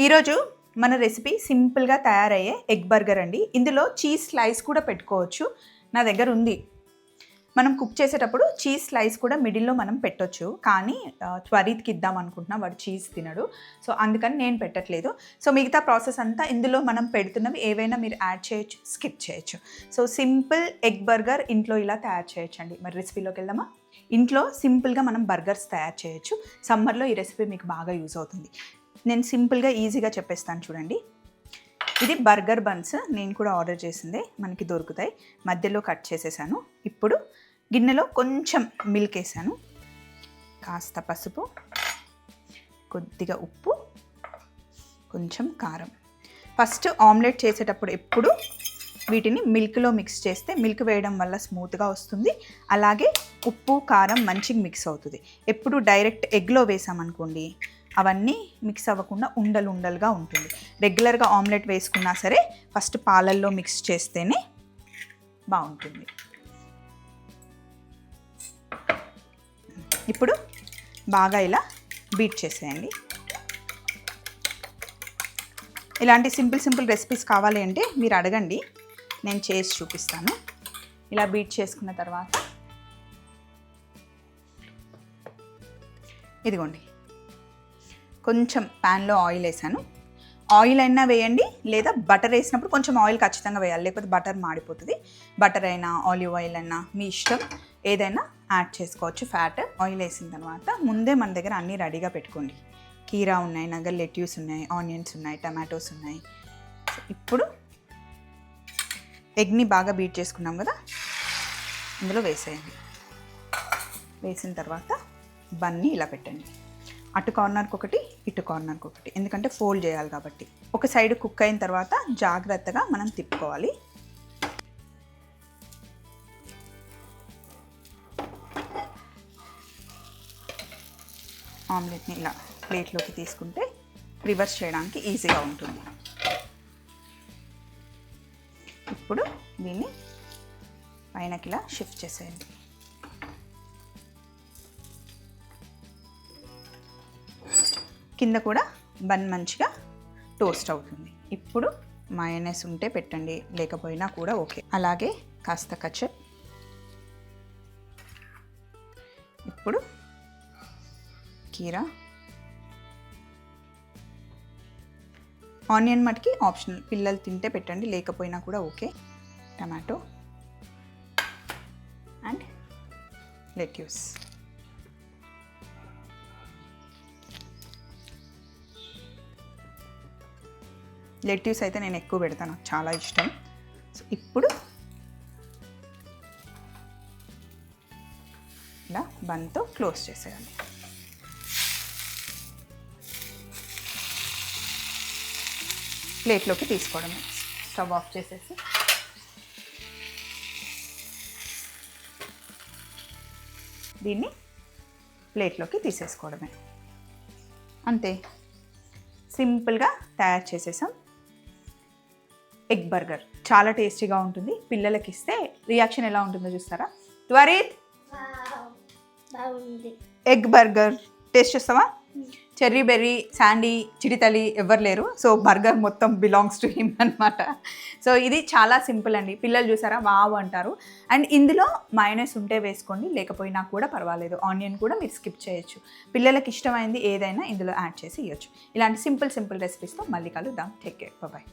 ఈరోజు మన రెసిపీ సింపుల్గా తయారయ్యే ఎగ్ బర్గర్ అండి. ఇందులో చీజ్ స్లైస్ కూడా పెట్టుకోవచ్చు. నా దగ్గర ఉంది. మనం కుక్ చేసేటప్పుడు చీజ్ స్లైస్ కూడా మిడిల్లో మనం పెట్టొచ్చు. కానీ త్వరిత్కి ఇద్దాం అనుకుంటున్నా, వాడు చీజ్ తినడు. సో అందుకని నేను పెట్టట్లేదు. సో మిగతా ప్రాసెస్ అంతా ఇందులో మనం పెడుతున్నవి ఏవైనా మీరు యాడ్ చేయొచ్చు, స్కిప్ చేయొచ్చు. సో సింపుల్ ఎగ్ బర్గర్ ఇంట్లో ఇలా తయారు చేయొచ్చండి. మరి రెసిపీలోకి వెళ్దామా? ఇంట్లో సింపుల్గా మనం బర్గర్స్ తయారు చేయొచ్చు. సమ్మర్లో ఈ రెసిపీ మీకు బాగా యూజ్ అవుతుంది. నేను సింపుల్గా ఈజీగా చెప్పేస్తాను చూడండి. ఇది బర్గర్ బన్స్, నేను కూడా ఆర్డర్ చేసిందే, మనకి దొరుకుతాయి. మధ్యలో కట్ చేసేసాను. ఇప్పుడు గిన్నెలో కొంచెం మిల్క్ వేసాను, కాస్త పసుపు, కొద్దిగా ఉప్పు, కొంచెం కారం. ఫస్ట్ ఆమ్లెట్ చేసేటప్పుడు ఎప్పుడు వీటిని మిల్క్లో మిక్స్ చేస్తే మిల్క్ వేయడం వల్ల స్మూత్గా వస్తుంది. అలాగే ఉప్పు కారం మంచిగా మిక్స్ అవుతుంది. ఎప్పుడు డైరెక్ట్ ఎగ్లో వేసామనుకోండి, అవన్నీ మిక్స్ అవ్వకుండా ఉండలు ఉండలుగా ఉంటుంది. రెగ్యులర్గా ఆమ్లెట్ వేసుకున్నా సరే ఫస్ట్ పాలల్లో మిక్స్ చేస్తేనే బాగుంటుంది. ఇప్పుడు బాగా ఇలా బీట్ చేసేయండి. ఇలాంటి సింపుల్ రెసిపీస్ కావాలి అంటే మీరు అడగండి, నేను చేసి చూపిస్తాను. ఇలా బీట్ చేసుకున్న తర్వాత ఇదిగోండి, కొంచెం ప్యాన్లో ఆయిల్ వేసాను. ఆయిల్ అయినా వేయండి, లేదా బటర్ వేసినప్పుడు కొంచెం ఆయిల్ ఖచ్చితంగా వేయాలి, లేకపోతే బటర్ మాడిపోతుంది. బటర్ అయినా ఆలివ్ ఆయిల్ అయినా మీ ఇష్టం, ఏదైనా యాడ్ చేసుకోవచ్చు. ఫ్యాట్ ఆయిల్ వేసిన తర్వాత ముందే మన దగ్గర అన్నీ రెడీగా పెట్టుకోండి. కీరా ఉన్నాయి, నగర్ లెట్యూస్ ఉన్నాయి, ఆనియన్స్ ఉన్నాయి, టమాటోస్ ఉన్నాయి. ఇప్పుడు ఎగ్ని బాగా బీట్ చేసుకున్నాం కదా, ఇందులో వేసేయండి. వేసిన తర్వాత బన్ని ఇలా పెట్టండి. అటు కార్నర్కి ఒకటి, ఇటు కార్నర్కి ఒకటి, ఎందుకంటే ఫోల్డ్ చేయాలి కాబట్టి. ఒక సైడ్ కుక్ అయిన తర్వాత జాగ్రత్తగా మనం తిప్పుకోవాలి. ఆమ్లెట్ని ఇలా ప్లేట్లోకి తీసుకుంటే రివర్స్ చేయడానికి ఈజీగా ఉంటుంది. ఇప్పుడు దీన్ని పైనకి ఇలా షిఫ్ట్ చేసేయండి. కింద కూడా బన్ మంచిగా టోస్ట్ అవుతుంది. ఇప్పుడు మయోనైస్ ఉంటే పెట్టండి, లేకపోయినా కూడా ఓకే. అలాగే కాస్త కచప్. ఇప్పుడు కీరా, ఆనియన్ మటుకి ఆప్షనల్, పిల్లలు తింటే పెట్టండి, లేకపోయినా కూడా okay. Tomato and lettuce. Lettuce అయితే నేను ఎక్కువ పెడతాను, నాకు చాలా ఇష్టం. సో ఇప్పుడు ఇలా బన్తో క్లోజ్ చేసేయాలి. ప్లేట్లోకి తీసుకోవడమే. స్టవ్ ఆఫ్ చేసేసి దీన్ని ప్లేట్లోకి తీసేసుకోవడమే. అంతే, సింపుల్గా తయారు చేసేసాం ఎగ్ బర్గర్. చాలా టేస్టీగా ఉంటుంది. పిల్లలకి ఇస్తే రియాక్షన్ ఎలా ఉంటుందో చూస్తారా? త్వరిత్, ఎగ్ బర్గర్ టేస్ట్ చేస్తావా? చెర్రీ బెర్రీ, శాండీ, చిడితలి ఎవరు లేరు. సో బర్గర్ మొత్తం బిలాంగ్స్ టు హిమ్ అనమాట. సో ఇది చాలా సింపుల్ అండి. పిల్లలు చూసారా వావ్ అంటారు. అండ్ ఇందులో మయోనైస్ ఉంటే వేసుకోండి, లేకపోయినా కూడా పర్వాలేదు. ఆనియన్ కూడా మీరు స్కిప్ చేయొచ్చు. పిల్లలకి ఇష్టమైంది ఏదైనా ఇందులో యాడ్ చేసి ఇవ్వచ్చు. ఇలాంటి సింపుల్ రెసిపీస్తో మళ్ళీ కలుద్దాం. Take care, bye.